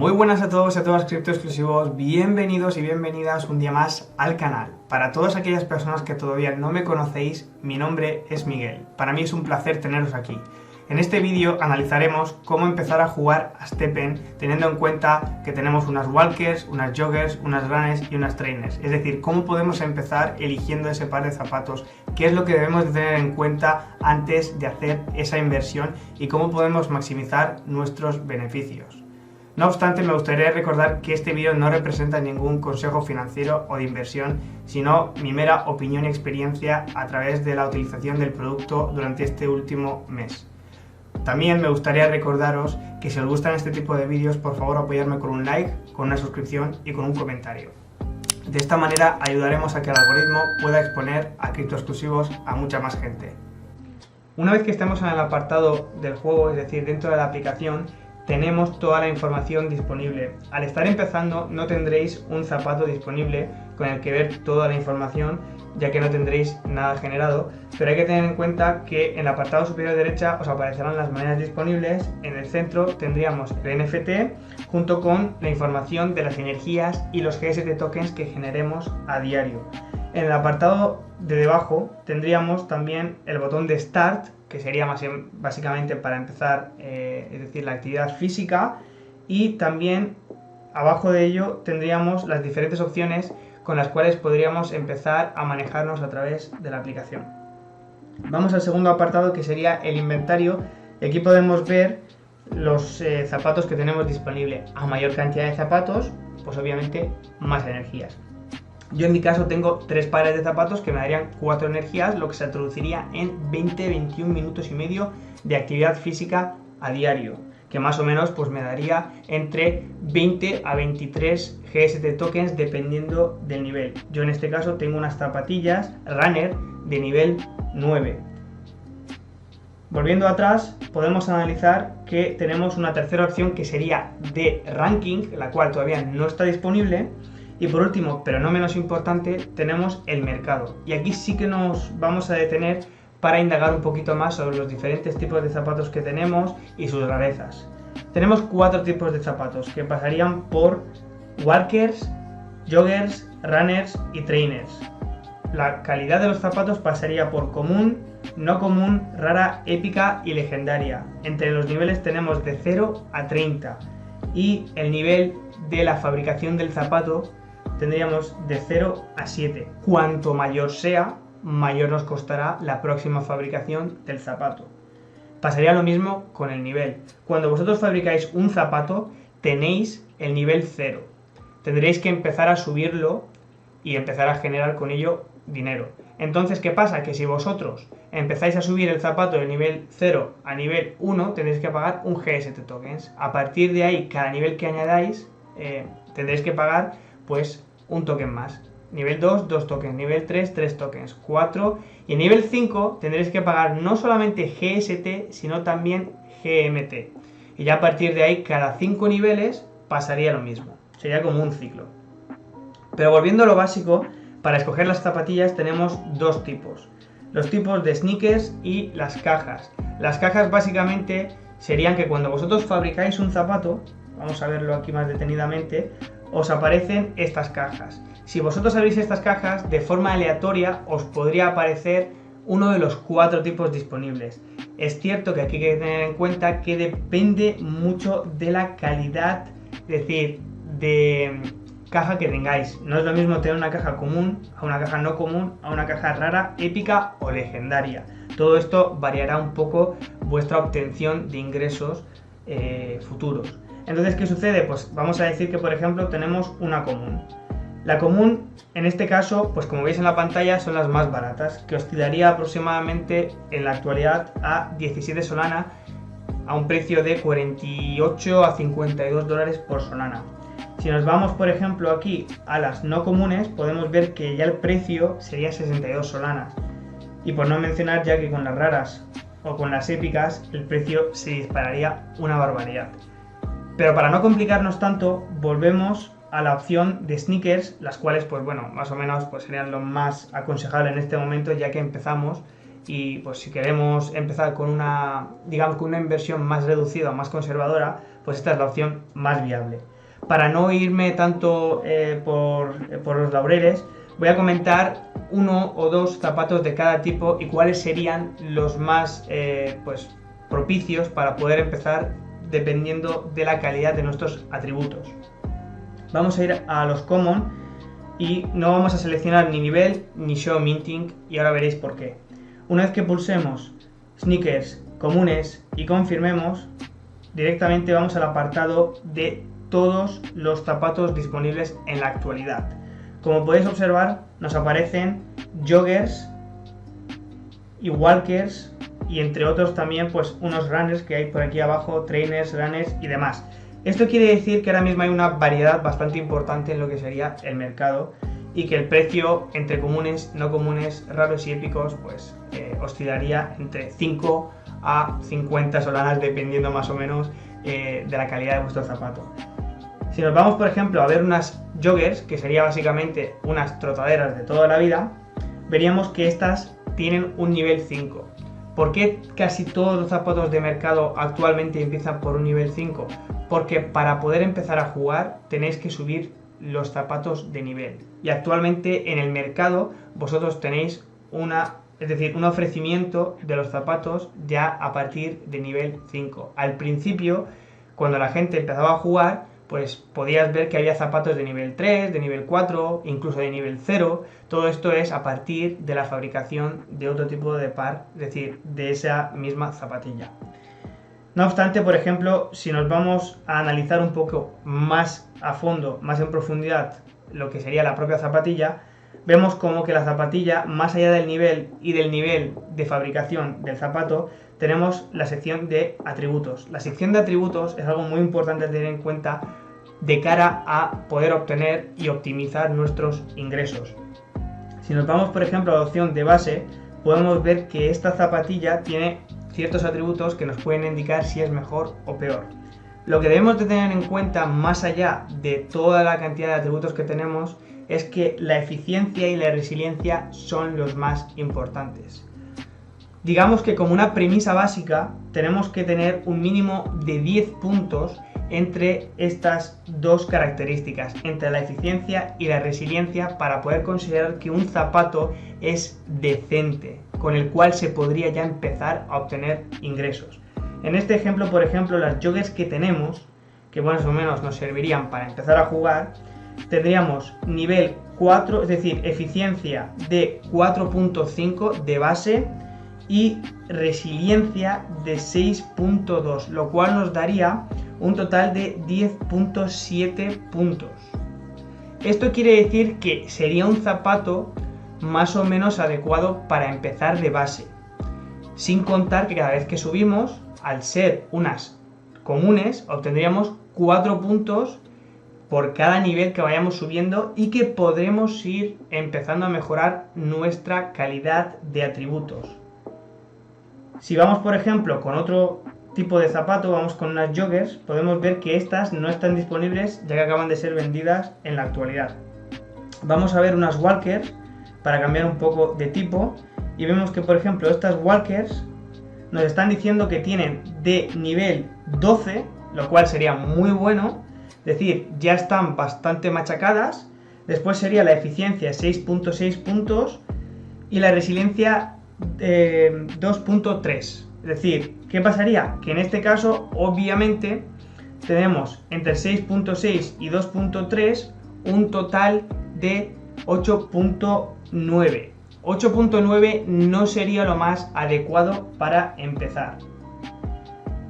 Muy buenas a todos y a todas cripto exclusivos, bienvenidos y bienvenidas un día más al canal. Para todas aquellas personas que todavía no me conocéis, mi nombre es Miguel. Para mí es un placer teneros aquí. En este vídeo analizaremos cómo empezar a jugar a STEPN teniendo en cuenta que tenemos unas walkers, unas joggers, unas runners y unas trainers. Es decir, cómo podemos empezar eligiendo ese par de zapatos, qué es lo que debemos de tener en cuenta antes de hacer esa inversión y cómo podemos maximizar nuestros beneficios. No obstante, me gustaría recordar que este vídeo no representa ningún consejo financiero o de inversión, sino mi mera opinión y experiencia a través de la utilización del producto durante este último mes. También me gustaría recordaros que si os gustan este tipo de vídeos, por favor apoyarme con un like, con una suscripción y con un comentario. De esta manera ayudaremos a que el algoritmo pueda exponer a cripto exclusivos a mucha más gente. Una vez que estemos en el apartado del juego, es decir, dentro de la aplicación, tenemos toda la información disponible. Al estar empezando no tendréis un zapato disponible con el que ver toda la información, ya que no tendréis nada generado, pero hay que tener en cuenta que en el apartado superior derecha os aparecerán las monedas disponibles. En el centro tendríamos el NFT junto con la información de las energías y los GST tokens que generemos a diario. En el apartado de debajo tendríamos también el botón de Start, que sería básicamente para empezar, es decir, la actividad física, y también abajo de ello tendríamos las diferentes opciones con las cuales podríamos empezar a manejarnos a través de la aplicación. Vamos al segundo apartado, que sería el inventario, y aquí podemos ver los zapatos que tenemos disponible. A mayor cantidad de zapatos, pues obviamente más energías. Yo en mi caso tengo 3 pares de zapatos que me darían 4 energías, lo que se traduciría en 20-21 minutos y medio de actividad física a diario, que más o menos pues me daría entre 20 a 23 GST tokens dependiendo del nivel. Yo en este caso tengo unas zapatillas runner de nivel 9. Volviendo atrás, podemos analizar que tenemos una tercera opción que sería de ranking, la cual todavía no está disponible. Y por último, pero no menos importante, tenemos el mercado. Y aquí sí que nos vamos a detener para indagar un poquito más sobre los diferentes tipos de zapatos que tenemos y sus rarezas. Tenemos 4 tipos de zapatos que pasarían por walkers, joggers, runners y trainers. La calidad de los zapatos pasaría por común, no común, rara, épica y legendaria. Entre los niveles tenemos de 0 a 30 y el nivel de la fabricación del zapato tendríamos de 0 a 7. Cuanto mayor sea, mayor nos costará la próxima fabricación del zapato. Pasaría lo mismo con el nivel. Cuando vosotros fabricáis un zapato, tenéis el nivel 0. Tendréis que empezar a subirlo y empezar a generar con ello dinero. Entonces, ¿qué pasa? Que si vosotros empezáis a subir el zapato del nivel 0 a nivel 1, tendréis que pagar un GST tokens. A partir de ahí, cada nivel que añadáis, tendréis que pagar pues un token más. Nivel 2, 2 tokens. Nivel 3, 3 tokens. 4. Y en nivel 5 tendréis que pagar no solamente GST, sino también GMT. Y ya a partir de ahí, cada 5 niveles pasaría lo mismo. Sería como un ciclo. Pero volviendo a lo básico, para escoger las zapatillas tenemos 2 tipos. Los tipos de sneakers y las cajas. Las cajas básicamente serían que cuando vosotros fabricáis un zapato, vamos a verlo aquí más detenidamente, os aparecen estas cajas. Si vosotros abrís estas cajas, de forma aleatoria os podría aparecer uno de los 4 tipos disponibles. Es cierto que aquí hay que tener en cuenta que depende mucho de la calidad, es decir, de caja que tengáis. No es lo mismo tener una caja común a una caja no común, a una caja rara, épica o legendaria. Todo esto variará un poco vuestra obtención de ingresos futuros. Entonces, ¿qué sucede? Pues vamos a decir que, por ejemplo, tenemos una común. La común, en este caso, pues como veis en la pantalla, son las más baratas, que oscilaría aproximadamente en la actualidad a 17 Solana, a un precio de 48 a 52 dólares por Solana. Si nos vamos, por ejemplo, aquí a las no comunes, podemos ver que ya el precio sería 62 Solanas. Y por no mencionar ya que con las raras o con las épicas, el precio se dispararía una barbaridad. Pero para no complicarnos tanto, volvemos a la opción de sneakers, las cuales, pues bueno, más o menos pues serían lo más aconsejable en este momento, ya que empezamos y pues si queremos empezar con una, digamos, con una inversión más reducida o más conservadora, pues esta es la opción más viable. Para no irme tanto por los laureles, voy a comentar uno o dos zapatos de cada tipo y cuáles serían los más pues, propicios para poder empezar dependiendo de la calidad de nuestros atributos. Vamos a ir a los common y no vamos a seleccionar ni nivel ni show minting y ahora veréis por qué. Una vez que pulsemos sneakers comunes y confirmemos, directamente vamos al apartado de todos los zapatos disponibles en la actualidad. Como podéis observar, nos aparecen joggers y walkers y entre otros también pues unos runners que hay por aquí abajo, trainers, runners y demás. Esto quiere decir que ahora mismo hay una variedad bastante importante en lo que sería el mercado y que el precio entre comunes, no comunes, raros y épicos pues oscilaría entre 5 a 50 solanas dependiendo más o menos de la calidad de vuestro zapato. Si nos vamos por ejemplo a ver unas joggers, que sería básicamente unas trotaderas de toda la vida, veríamos que estas tienen un nivel 5. ¿Por qué casi todos los zapatos de mercado actualmente empiezan por un nivel 5? Porque para poder empezar a jugar tenéis que subir los zapatos de nivel. Y actualmente en el mercado vosotros tenéis un ofrecimiento de los zapatos ya a partir de nivel 5. Al principio, cuando la gente empezaba a jugar, pues podías ver que había zapatos de nivel 3, de nivel 4, incluso de nivel 0. Todo esto es a partir de la fabricación de otro tipo de par, es decir, de esa misma zapatilla. No obstante, por ejemplo, si nos vamos a analizar un poco más a fondo, más en profundidad, lo que sería la propia zapatilla, vemos como que la zapatilla, más allá del nivel y del nivel de fabricación del zapato, tenemos la sección de atributos. La sección de atributos es algo muy importante a tener en cuenta de cara a poder obtener y optimizar nuestros ingresos. Si nos vamos, por ejemplo, a la opción de base, podemos ver que esta zapatilla tiene ciertos atributos que nos pueden indicar si es mejor o peor. Lo que debemos de tener en cuenta, más allá de toda la cantidad de atributos que tenemos, es que la eficiencia y la resiliencia son los más importantes. Digamos que como una premisa básica tenemos que tener un mínimo de 10 puntos entre estas dos características, entre la eficiencia y la resiliencia, para poder considerar que un zapato es decente, con el cual se podría ya empezar a obtener ingresos. En este ejemplo, por ejemplo, las joggers que tenemos, que más o menos nos servirían para empezar a jugar, tendríamos nivel 4, es decir, eficiencia de 4.5 de base y resiliencia de 6.2, lo cual nos daría un total de 10.7 puntos. Esto quiere decir que sería un zapato más o menos adecuado para empezar de base, sin contar que cada vez que subimos, al ser unas comunes, obtendríamos 4 puntos por cada nivel que vayamos subiendo y que podremos ir empezando a mejorar nuestra calidad de atributos. Si vamos, por ejemplo, con otro tipo de zapato, vamos con unas joggers, podemos ver que estas no están disponibles ya que acaban de ser vendidas en la actualidad. Vamos a ver unas walkers para cambiar un poco de tipo y vemos que, por ejemplo, estas walkers nos están diciendo que tienen de nivel 12, lo cual sería muy bueno, es decir, ya están bastante machacadas. Después sería la eficiencia 6.6 puntos y la resiliencia 2.3. Es decir, ¿qué pasaría? Que en este caso, obviamente, tenemos entre 6.6 y 2.3 un total de 8.9. 8.9 no sería lo más adecuado para empezar.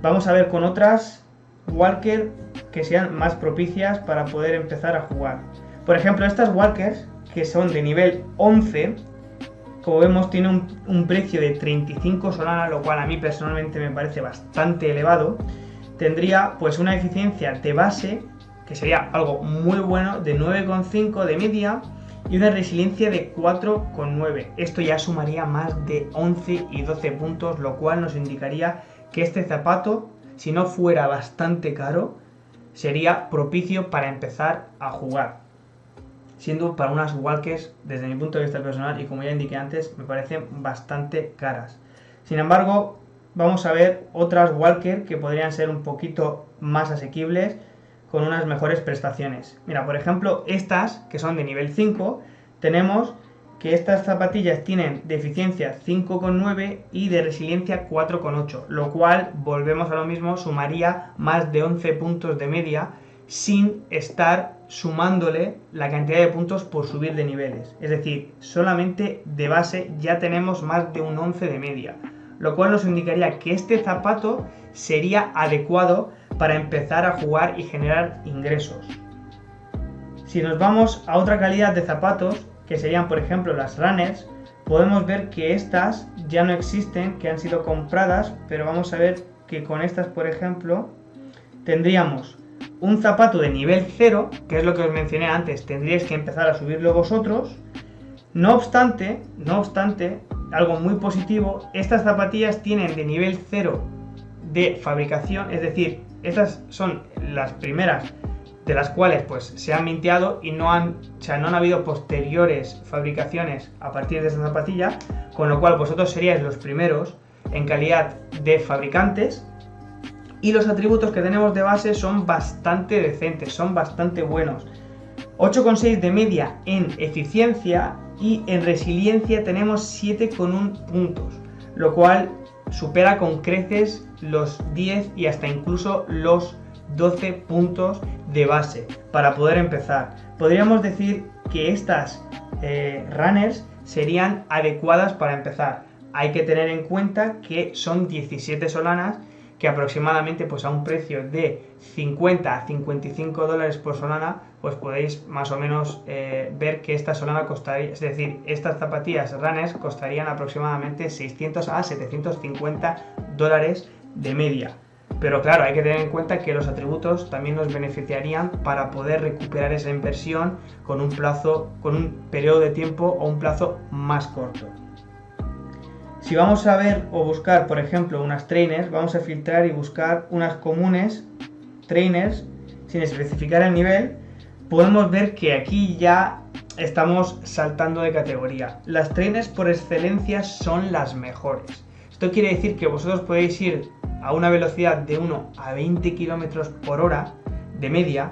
Vamos a ver con otras walkers que sean más propicias para poder empezar a jugar. Por ejemplo, estas walkers, que son de nivel 11, como vemos, tiene un precio de 35 solanas, lo cual a mí personalmente me parece bastante elevado. Tendría pues una eficiencia de base, que sería algo muy bueno, de 9.5 de media y una resiliencia de 4.9. Esto ya sumaría más de 11 y 12 puntos, lo cual nos indicaría que este zapato, si no fuera bastante caro, sería propicio para empezar a jugar. siendo para unas walkers, desde mi punto de vista personal, y como ya indiqué antes, me parecen bastante caras. Sin embargo, vamos a ver otras walker que podrían ser un poquito más asequibles, con unas mejores prestaciones. Mira, por ejemplo, estas, que son de nivel 5, tenemos que estas zapatillas tienen de eficiencia 5,9 y de resiliencia 4,8, lo cual, volvemos a lo mismo, sumaría más de 11 puntos de media sin estar sumándole la cantidad de puntos por subir de niveles. Es decir, solamente de base ya tenemos más de un 11 de media, lo cual nos indicaría que este zapato sería adecuado para empezar a jugar y generar ingresos. Si nos vamos a otra calidad de zapatos, que serían por ejemplo las runners, podemos ver que estas ya no existen, que han sido compradas, pero vamos a ver que con estas, por ejemplo, tendríamos un zapato de nivel 0, que es lo que os mencioné antes, tendríais que empezar a subirlo vosotros. No obstante, algo muy positivo, estas zapatillas tienen de nivel 0 de fabricación, es decir, estas son las primeras de las cuales pues se han minteado y no han habido posteriores fabricaciones a partir de esta zapatilla, con lo cual vosotros seríais los primeros en calidad de fabricantes, y los atributos que tenemos de base son bastante decentes, son bastante buenos. 8,6 de media en eficiencia y en resiliencia tenemos 7,1 puntos, lo cual supera con creces los 10 y hasta incluso los 12 puntos de base para poder empezar. Podríamos decir que estas runners serían adecuadas para empezar. Hay que tener en cuenta que son 17 solanas, que aproximadamente pues a un precio de 50 a 55 dólares por solana, pues podéis más o menos ver que esta solana costaría, es decir, estas zapatillas runners costarían aproximadamente 600 a 750 dólares de media. Pero claro, hay que tener en cuenta que los atributos también nos beneficiarían para poder recuperar esa inversión con un periodo de tiempo o un plazo más corto. Si vamos a ver o buscar, por ejemplo, unas trainers, vamos a filtrar y buscar unas comunes trainers sin especificar el nivel, podemos ver que aquí ya estamos saltando de categoría. Las trainers por excelencia son las mejores. Esto quiere decir que vosotros podéis ir a una velocidad de 1 a 20 km por hora de media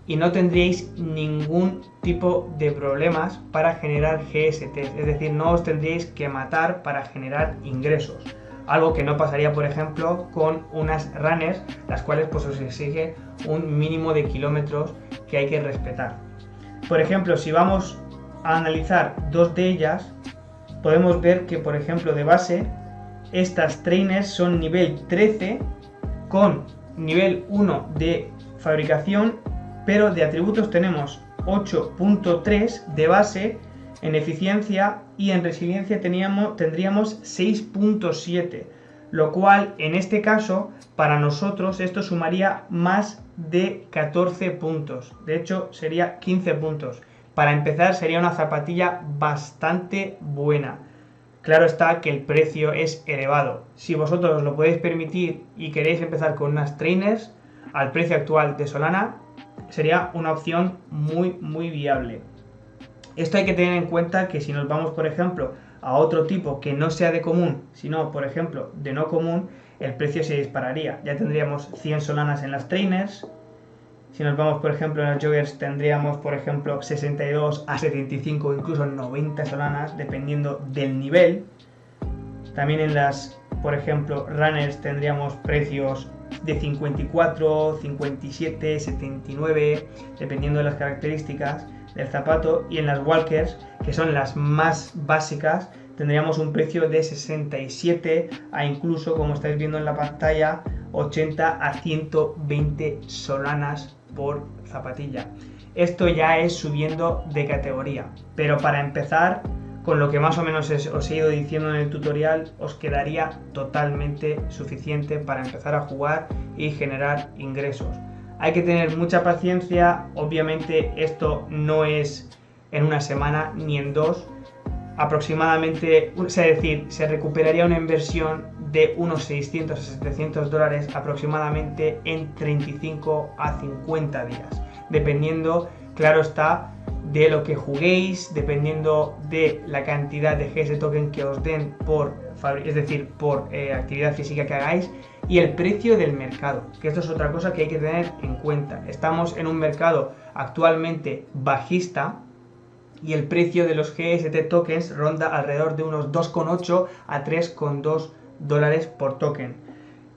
y no tendríais ningún tipo de problemas para generar GST, es decir, no os tendríais que matar para generar ingresos, algo que no pasaría por ejemplo con unas runners, las cuales pues os exige un mínimo de kilómetros que hay que respetar. Por ejemplo, si vamos a analizar dos de ellas, podemos ver que por ejemplo de base estas trainers son nivel 13 con nivel 1 de fabricación, pero de atributos tenemos 8,3 de base en eficiencia y en resiliencia tendríamos 6,7, lo cual en este caso para nosotros esto sumaría más de 14 puntos, de hecho sería 15 puntos. Para empezar sería una zapatilla bastante buena. Claro está que el precio es elevado. Si vosotros lo podéis permitir y queréis empezar con unas trainers, al precio actual de Solana, sería una opción muy viable. Esto hay que tener en cuenta que si nos vamos, por ejemplo, a otro tipo que no sea de común, sino, por ejemplo, de no común, el precio se dispararía. Ya tendríamos 100 Solanas en las trainers. Si nos vamos, por ejemplo, en las joggers, tendríamos, por ejemplo, 62 a 75 o incluso 90 Solanas, dependiendo del nivel. También en las, por ejemplo, runners tendríamos precios de 54, 57, 79, dependiendo de las características del zapato. Y en las walkers, que son las más básicas, tendríamos un precio de 67 a incluso, como estáis viendo en la pantalla, 80 a 120 Solanas por zapatilla. Esto ya es subiendo de categoría, pero para empezar, con lo que más o menos os he ido diciendo en el tutorial, os quedaría totalmente suficiente para empezar a jugar y generar ingresos. Hay que tener mucha paciencia, obviamente esto no es en una semana ni en dos, aproximadamente, es decir, se recuperaría una inversión de unos 600 a 700 dólares aproximadamente en 35 a 50 días, dependiendo, claro está, de lo que juguéis, dependiendo de la cantidad de GS token que os den por actividad física que hagáis, y el precio del mercado, que esto es otra cosa que hay que tener en cuenta. Estamos en un mercado actualmente bajista y el precio de los GST tokens ronda alrededor de unos 2,8 a 3,2 dólares por token.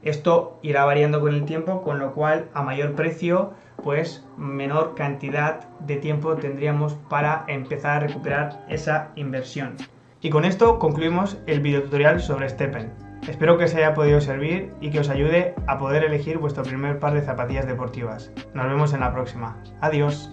Esto irá variando con el tiempo, con lo cual a mayor precio, pues menor cantidad de tiempo tendríamos para empezar a recuperar esa inversión. Y con esto concluimos el video tutorial sobre STEPN. Espero que os haya podido servir y que os ayude a poder elegir vuestro primer par de zapatillas deportivas. Nos vemos en la próxima. Adiós.